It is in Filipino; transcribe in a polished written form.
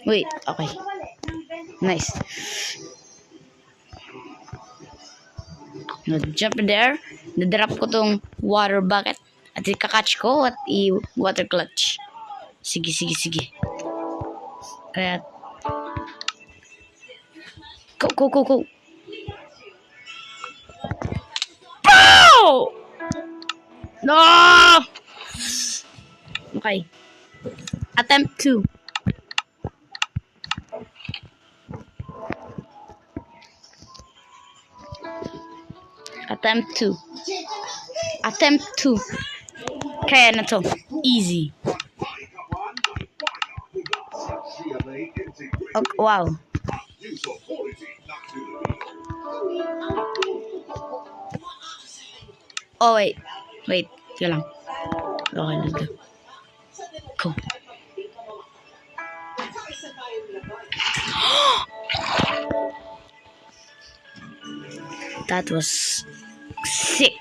Wait, okay. Nice. Jump there. Nadrop ko tong water bucket. At ikakatch ko at i-water clutch. Sige. Ayan. Go. Pow! No! Okay. Attempt 2. Attempt 2. Kaya na to. Easy. Okay, wow. Oh, wait. Teka lang. Okay, let's go. Go. That was sick.